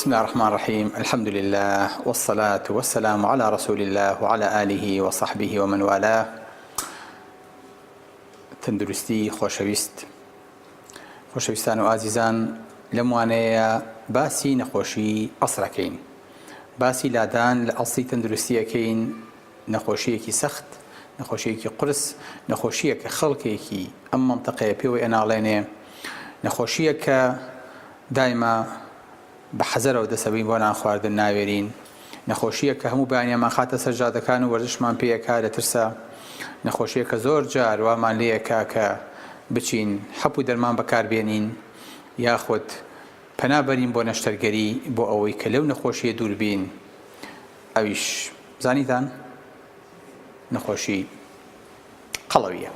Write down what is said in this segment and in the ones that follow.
بسم الله الرحمن الرحيم. الحمد لله والصلاة والسلام على رسول الله وعلى آله وصحبه ومن والاه. تندرستي خۆشەویستان و ئازیزان، لەم وانەیە باسی نەخۆشی ئەسڕەکەین، باسی لادان لە ئەسڵی تەندروستیەکەین. نەخۆشیەکی سەخت، نەخۆشیەکی قرس، نەخۆشیە کە خەڵکێکی ئەم مەنتەقەیە پێوەی ئەناڵێنێ، نەخۆشیە کە دایما بە حەزەرەوە دەسەبین بۆ نان خواردن ناوێرین، نەخۆشیە کە هەموو بەیانیەمان خاتە سەر جادەکان و وەرزشمان پێیەکا لە ترسە، نەخۆشیە کە زۆر جار وامان لێیەکا کە بچین حەپوو دەرمان بەکاربێنین یاخود پەنابەرین بۆ نەشتەرگەری بۆ ئەوەی کە لەو نەخۆشیە دوور بین. ئەویش زانیتان نەخۆشی قەڵەویە.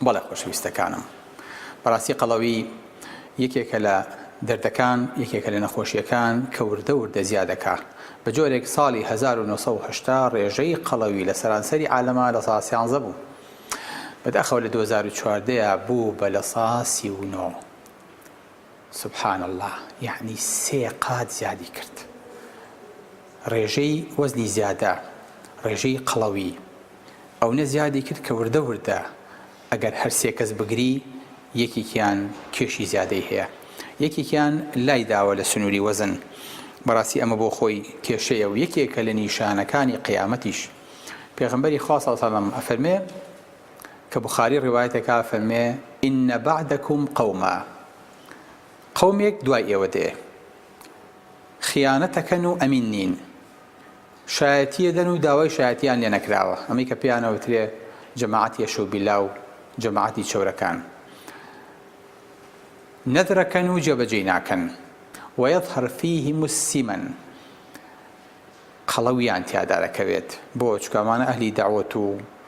بەڵێ خۆشەویستەکانم، بەڕاستی قەڵەوی یەکێکە لە دەردەکان، یەکێکە لە نەخۆشیەکان کە وردە وردە زیادەکە. بە جۆرێک ساڵی 1970 ڕێژەی قەڵەوی لە سەرانسەری عالەما لە سا 13 بوو، بەداخەوە لە 2014 بوو بە لە سا 39. سبحان الله، یعنی 3 قات زیادی کرد. ڕێژەی وەزنی زیادە، ڕێژەی قەڵەوی ئەو نەزیادی کرد کە وردە وردە ئەگەر هەر 3 کەس بگری یەکێکیان کێشی زیادەی هەیە، یەکێکیان لای داوە لە سنووری وەزن. بەڕاستی ئەمە بۆ خۆی کێشەیە و یەکێکە لە نیشانەکانی قیامەتیش. پێغەمبەری خوا صلی الله علیه و سلم ئەفەرمێ کە بوخاری ڕیوایەتێکا ئەفەرمێ ئین بعدکم قەوما، قەومێک دوای ئێوە دێ، خیانەتەکەن و ئەمین نین، شایەتیە دەن و داوای شایەتیان لێ نەکراوە، ئەمەی کە پێیانەوترێ جەماعەتی ئەشەوبیلا و جەماعەتی چەورەکان، نەدرەکەن و جێبەجێ ناکەن، وەیەظهر فیهم السیمەن، قەڵەویان تیادا دەکەوێت. بۆ چکامانە ئەهلی دەعوەت و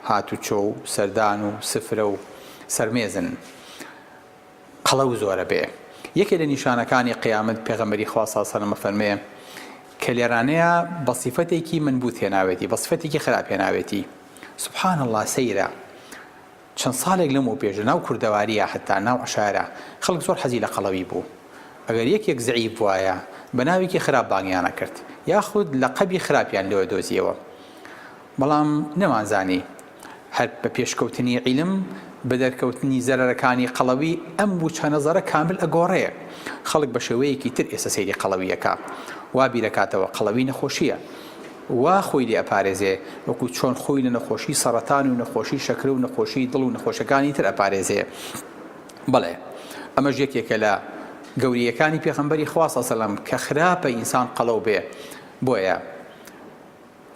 هاتوچۆ و سەردان و سفرە و سەرمێزن، قەڵەو زۆرە بێ. یەکێ لە نیشانەکانی قیامەت پێغەمبەری خوا صلی الله علیه و سلم فەرمێ کە لێرانەیە بە سیفەتێکی منبوت هێناوێتی، بە سیفەتێکی خراپ هێناوێتی. سبحان الله، سەیرە چەند ساڵێک لەمەوە پێش ناو کوردەواریە حتا ناو عەشارە خەڵک زۆر حەزی لە قەڵەوی بوو. ئەگەر یەکێک زەعیف وایە بە ناوێکی خراپ بانگیانە کرد یاخود لە قەبی خراپیان لەوە دۆزیەوە. بەڵام نەمانزانی هەر بە پێشکەوتنی عیلم، بە دەرکەوتنی زەرەرەکانی قەڵەوی ئەم بوو چەنەزەرە کامل ئەگۆڕێ. خەڵک بە شێوەیەکی تر ئێستا سەیری قەڵەویەکە، وا بیرەکاتەوە قەڵەوی نەخۆشیە، وا خۆی لێ ئەپارێزێ وەکو چۆن خۆی لە نەخۆشی سەرەتان و نەخۆشی شەکرە و نەخۆشی دڵ و نەخۆشەکانی تر ئەپارێزێ. بەڵێ ئەمەش یەکێکە لە گەوریەکانی پێغەمبەری خوا صلی الله علیه و سلم کە خراپە ئینسان قەڵەو بێ. بۆیە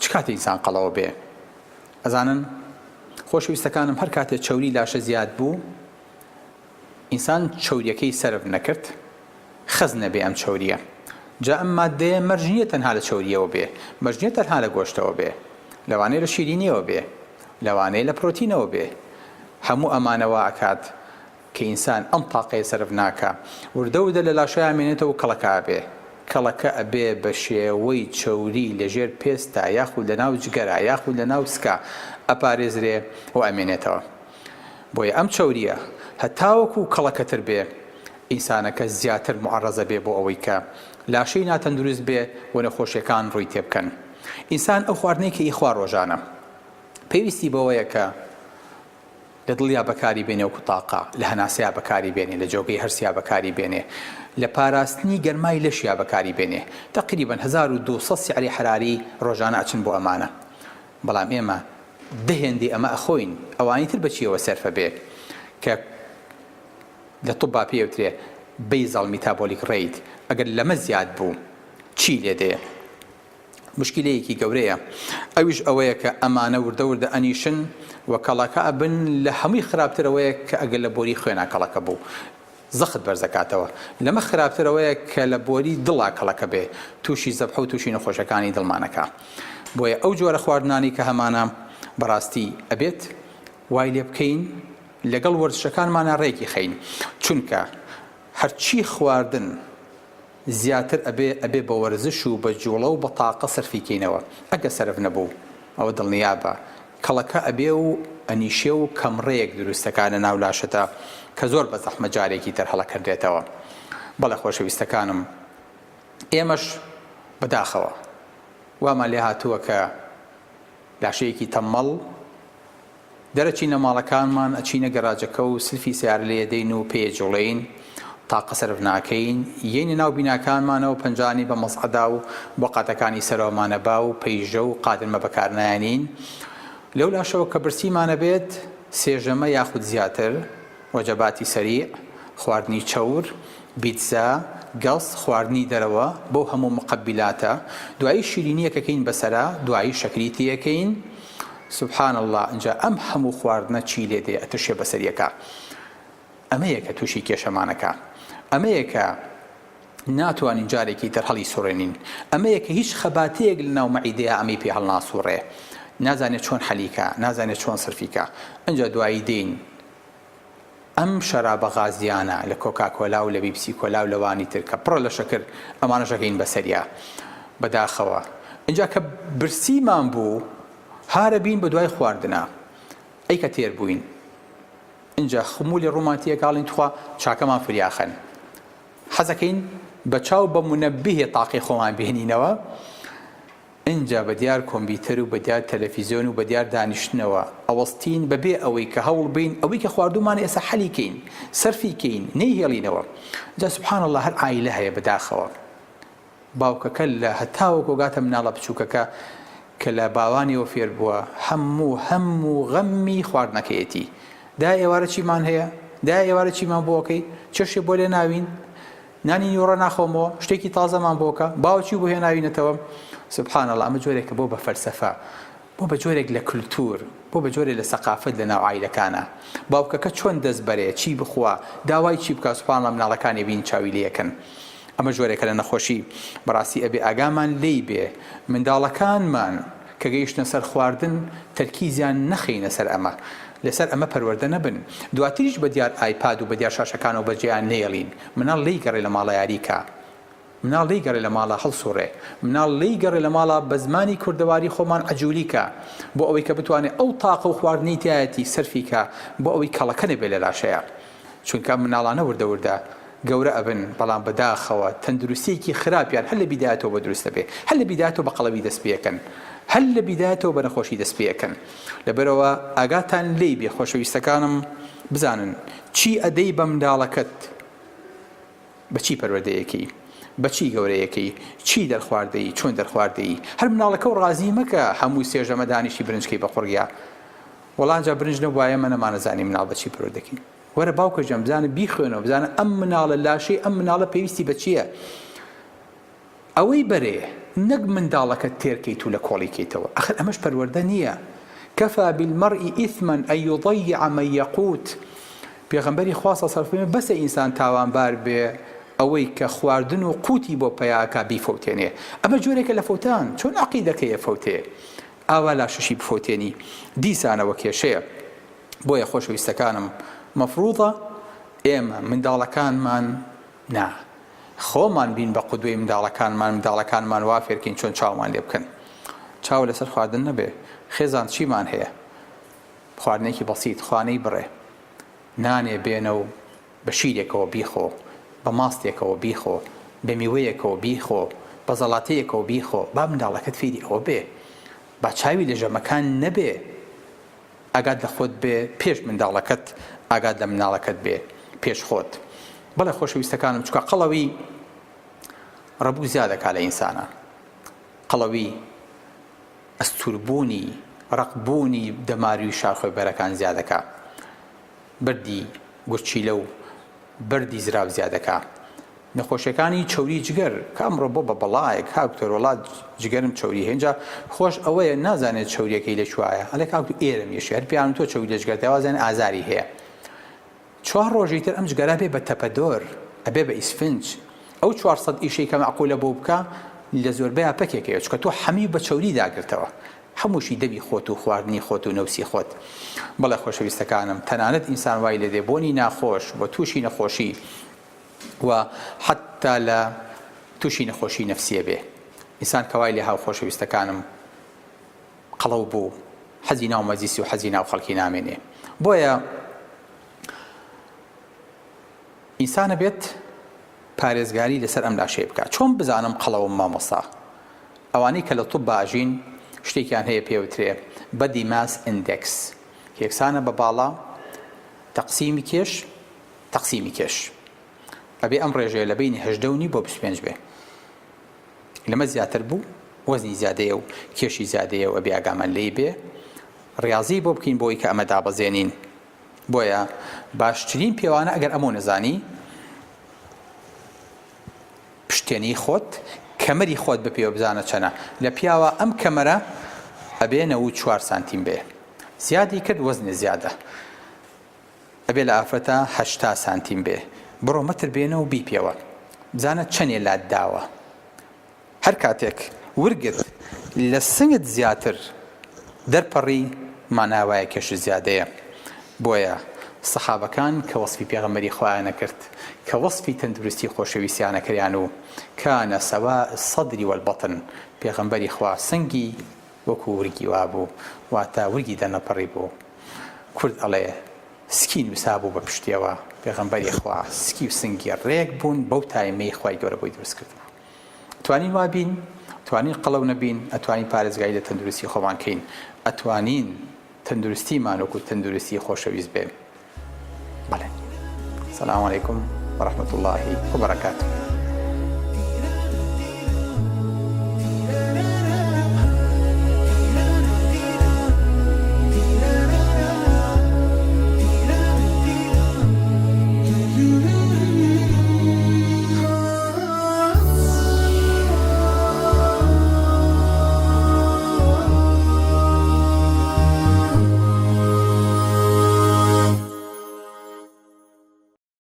چ کاتێ ئینسان قەڵەوە بێ؟ ئەزانن خۆشەویستەکانم، هەر کاتێک چەوری لاشە زیاد بوو ئینسان چەوریەکەی سەرف نەکرد، خەز نەبێ ئەم چەوریە. جا ئەم مادەیە مەرج نییە تەنها لە چەوریەوە بێ، مەرج نییە تەنها لە گۆشتەوە بێ، لەوانەیە لە شیرینیەوە بێ، لەوانەیە لە پرۆتینەوە بێ. هەموو ئەمانەوە ئەکات کە ئینسان ئەم تاقەیە سەرف ناکە، وردە وردە لە لاشەیە مێنێتەوە کەڵەکە بێ. کەڵەکە ئەبێ بە شێوەی چەوری لەژێر پێستە یاخود لە ناو جگەرە یاخود لە ناو سکە ئەپارێزرێ و ئەمێنێتەوە. بۆیە ئەم چەوریە هەتاوەکو کەڵەکەتر بێ ئینسانەکە زیاتر معەڕەزە بێ بۆ ئەوەی کە لاشەی ناتەندروست بێ و نەخۆشیەکان ڕووی تێ بکەن. ئینسان ئەو خواردنەی کە ئیخوا ڕۆژانە پێویستی بەوەیە کە لە دڵیا بەکاری بێنێ وەکو تاقە، لە هەناسەیە بەکاری بێنێ، لە جۆگەی هەرسیا بەکاری بێنێ، لە پاراستنی گەرمای لەشیا بەکاری بێنێ. تەقریبەن 1200 سیعری حراری ڕۆژانە ئەچن بۆ ئەمانە. بەڵام ئێمە دەهێندی ئەمە ئەخۆین، ئەوانی تر بەچیەوە سەرفە بێ کە لە طوبا پێوترێ بەیزەڵ میتابۆلیک ڕێیت. ئەگەر لەمە زیاد بوو چی لێ دێ؟ مشکلەیەکی گەورەیە. ئەویش ئەوەیە کە ئەمانە وردە وردە ئەنیشن و کەڵەکە ئەبن لە هەمووی خراپترەوەیە کە ئەگەر لە بۆری خوێنا کەڵەکە بوو زەخت بەرزەکاتەوە. لەمە خراپترەوەیە کە لە بۆری دڵا کەڵەکە بێ، تووشی زەبحە و تووشی نەخۆشەکانی دڵمانەکە. بۆیە ئەو جۆرە خواردنانی کە هەمانە بەڕاستی ئەبێت وای لێ بکەین، لەگەڵ وەرزشەکانمانە ڕێکی خەین، چونکە هەرچی خواردن زیاتر ئەبێ بە وەرزش و بە جوڵە و بە تاقە سەرفیکەینەوە. ئەگە سەرف نەبوو ئەوە دڵنیابە کەڵەکە ئەبێ و ئەنیشێ و کەمڕەیەک دروستەکانە ناو لاشەتە کە زۆر بە زەحمە جارێکی تر هەڵەکردێتەوە. بەڵێ خۆشەویستەکانم، ئێمەش بەداخەوە وامان لێ هاتووە کە لاشەیەکی تەممەڵ دەرەچینە ماڵەکانمان ئەچینە گەراجەکە و سلفی سیارە لێ دەین و پێجوڵین تاقە سەرف ناکەین یەنی ناو بیناکانمانەوە پەنجانی بە مەسعەدا و بۆ قاتەکانی سەرەوەمانە با و پەیژە و قادرمە بەکارنایانین لەو لاشەوە کە برسیمانە بێت سێژەمە یاخود زیاتر وەجەباتی سەریع خواردنی چەور بیتزا گەڵس خواردنی دەرەوە بۆ هەموو مقەبیلاتە دوایی شیرینیەکەکەین بەسەرا دوایی شەکری تێەکەین سبحان الله ئەنجا ئەم هەموو خواردنە چی لێ دێ ئەتشێ بەسەریەکە ئەمەیە کە تووشی کێشەمانەکە ئەمەیە کە ناتوانین جارێکی تر هەڵی سوڕێنین ئەمەیە کە هیچ خەباتەیەک لە ناو مەعیدەیە ئەمەی پێ هەڵناسوڕێ نازانێت چۆن حەلیکە نازانێت چۆن سرفیکە ئەنجا دوایی دین ئەم شەرابە غازیانە لە کۆکاکۆلا و لە بیپسی کۆلا و لەوانی تر کە پڕە لە شەکر ئەمانەشەکەین بەسەریا بەداخەوە اینجا کە برسیمان بوو هارە بین بە دوای خواردنە ئەی کە تێر بووین اینجا خمولی ڕووماتیە کاڵین توخوا چاکەمان فریاخەن حەزەکەین بە چاو بە منەبیهێ تاقی خۆمان بهێنینەوە اینجا بە دیار کۆمپیوتەر و بە دیار تەلەڤیزیۆن و بە دیار دانیشتنەوە ئەوەستین بەبێ ئەوەی کە هەوڵ بین ئەوەی کە خواردومان ئێستا حەلیکەین سەرفیکەین نەیهێڵینەوە جا سبحان الله هەر عایلە هەیە بەداخەوە باوکەکە لە هەتاوەکو گاتە مناڵە بچووکەکە کە لە باوانیەوە فێر بووە هەموو غەممی خواردنەکەیەتی دا ئێوارە چیمان هەیە دا ئێوارە چیمان بۆکەی چێشێ بۆ لێ ناوین نانی نیوەڕە ناخۆمەوە شتێکی تازەمان بۆکە باوکی بۆ هێ ناوینەتەوە سبحان الله ئەمە جۆرێکە بۆ بە فەلسەفە بۆ بە جۆرێک لە کولتور بۆ بە جۆرێک لە سەقافەت لە ناو عایلەکانە باوکەکە چۆن دەست بەرێ چی بخوا داوای چی بکە سبحان الله مناڵەکانی بین چاوی لێەکەن ئەمە جۆرێکە لە نەخۆشی بەڕاستی ئەبێ ئاگامان لێی بێ منداڵەکانمان کە گەیشتنە سەر خواردن تەرکیزیان نەخینە سەر ئەمە لەسەر ئەمە پەروەردە نەبن دواتریش بە دیار ئایپاد و بە دیار شاشەکانەوە بەجێیان نێڵین مناڵ لی گەڕێ لە ماڵە یاریکە مناڵ لی گەڕێ لە ماڵە هەڵسوڕێ مناڵ لی گەڕێ لە ماڵە بە زمانی کوردەواری خۆمان عەجوولیکە بۆ ئەوەی کە بتوانێت ئەو تاقە و خواردنی تایەتی سەرفیکە بۆ ئەوەی کەڵەکە نەبێ لە لاشەیە چونکە مناڵانە وردە گەورە ئەبن بەڵام بەداخەوە تەندروستیەکی خراپیان هەر لە بیدایەتەوە بە دروستە بێ هەر لە بیدایەتەوە بە قەڵەوی دەست پێەکەن هەر لە بیدایەتەوە بە نەخۆشی دەست پێەکەن لەبەرەوە ئاگاتان لێی بێ خۆشەویستەکانم بزانن چی ئەدەی بە منداڵەکەت بە چی پەروەردەیەکی بە چی گەورەیەکەی چی دەرخواردەی چۆن دەرخواردەی هەر مناڵەکە و ڕازی مەکە هەموو سێژەمە دانیشی برنجکەی بە قوڕیا وەڵانجا برنج نەبوایە منە مانەزانی مناڵ بە چی پەروەردەکەی وەرە باوکە جەم بزانە بیخوێنەوە بزانە ئەم مناڵە لاشەی ئەم مناڵە پێویستی بە چییە ئەوەی بەرێ نەک منداڵەکە تێرکەیت و لە کۆڵیکەیتەوە ئەخر ئەمەش پەروەردە نییە كفى بالمرء إثما أن يضيع من يقوت پێغەمبەری خوا صلی الله علیه و سلم بەسە ئینسان تاوانبار بێ ئەوەی کە خواردن و قوتی بۆ پەیاکە بیفەوتێنێ ئەمە جۆرێکە لە فەوتان چۆن عەقیدەکەیە فەوتێ ئاوا لاشەشی بفەوتێنی دیسانەوە کێشەیە بۆیە خۆشەویستەکانم مەفروضە ئێمە منداڵەکانمان نا خۆمان بین بە قودوەی منداڵەکانمان وا فێرکەین چۆن چاومان لێ بکەن چاو لەسەر خواردن نەبێ خێزان چیمان هەیە خواردنێکی بەسیط خوانەی بڕێ نانێ بێنە و بە شیرێکەوە بیخۆ بە ماستێکەوە بیخۆ بە میوەیەکەوە بیخۆ بە زەڵاتەیەکەوە بیخۆ با منداڵەکەت فێری ئەوە بێ با چاوی لە ژەمەکان نەبێ ئاگات لە خۆت بێ پێش منداڵەکەت ئاگات لە مناڵەکەت بێ پێش خۆت بەڵێ خۆشەویستەکانم چکە قەڵەوی ڕەبوو زیادەکا لە ئینسانە قەڵەوی ئەستوربوونی ڕقبوونی دەماروی شارخۆی بەرەکان زیادەکە بردی گورچیلە و بردی زراو زیادەکە نەخۆشیەکانی چەوری جگەر کە ئەمڕۆ بۆ بە بەڵایەک کاکتۆر وڵات جگەرم چەوری هێنجا خۆش ئەوەیە نازانێت چەوریەکەی لەکوایە هەڵێ کاکتۆ ئێرەم یەشێ هەر پیان تۆ چەوری لە جگەر دەوازانێت ئازاری هەیە چوار ڕۆژی تر ئەم جگەرە بێ بە تەپەدۆر ئەبێ بە ئیسفنج ئەو 400 ئیشەی کە مەعقولە بۆ بکە لە زۆربەیە پەکێکەیە چکە تۆ هەمی بە چەوری داگرتەوە هەمووشی دەبی خۆت و خواردنی خۆت و نەوسی خۆت بەڵێ خۆشەویستەکانم تەنانەت ئینسان وای لێ دێ بۆنی ناخۆش بۆ تووشی نەخۆشی و حتا لە تووشی نەخۆشی نەفسیە بێ ئینسان کەوای لێ هاو خۆشەویستەکانم قەڵەو بوو حەزی ناو مەجلیسی و حەزی ناو خەڵکی نامێنێ بۆیە ئینسانە بێت پارێزگاری لەسەر ئەم لاشێ بکات. چۆن بزانم قەڵەوم مامۆستا؟ ئەوانەی کە لە توب باژین شتێکیان هەیە پێوترێ بەدی ماس ئیندێکس، یەکسانە بە باڵا تەقسیمی کێش ئەبێ ئەم ڕێژەیە لە بینی 18 بۆ 25 بێ. لەمە زیاتر بوو وەزنی زیادەیە و کێشی زیادەیە و ئەبێ ئاگامان لێی بێ. ڕاضی بۆ بکەین بۆی کە ئەمە دابەزێنین. بۆیە باشترین پێوانە ئەگەر ئەمە نەزانی پشتێنی خۆت کەمەری خۆت بپێوە بزانە چەنە. لە پیاوە ئەم کەمەرە ئەبێ 94 سانتیم بێ، زیادی کرد وەزنی زیادە، ئەبێ لە ئافرەتە 80 سانتیم بێ، بڕۆ مەتر بێنە و بیپێوە بزانە چەندێ لات داوە. هەر کاتێک ورگت لە سنگت زیاتر دەرپەڕی ماناوایە کێش زیادەیە. بۆیە سەحابەکان کە وەسفی پێغەمبەری خۆیان نەکرد، کە وەسفی تەندروستی خۆشەویستیانە کردیان و کانە سەوا سەدری وەلبەطن، پێغەمبەری خوا سنگی وەکو ورگی وابوو، واتە ورگی دەنەپەڕی بوو. کورد ئەڵێ سکی نووسابوو بە پشتیەوە، پێغەمبەری خوا سکی و سنگی ڕێک بوون بەو تایمەی خوای گەورە بۆی دروست کردبوو. ئەتوانین وابین، ئەتوانین قەڵەو نەبین، ئەتوانین پارێزگای لە تەندروستی خۆمان کەین، ئەتوانین تەندروستیمان وەکو تەندروستی خۆشەویست بێن. بەڵێ. سەلام عەلەیکوم وەرەحمەتوڵڵاهی وبەرەکاتوه.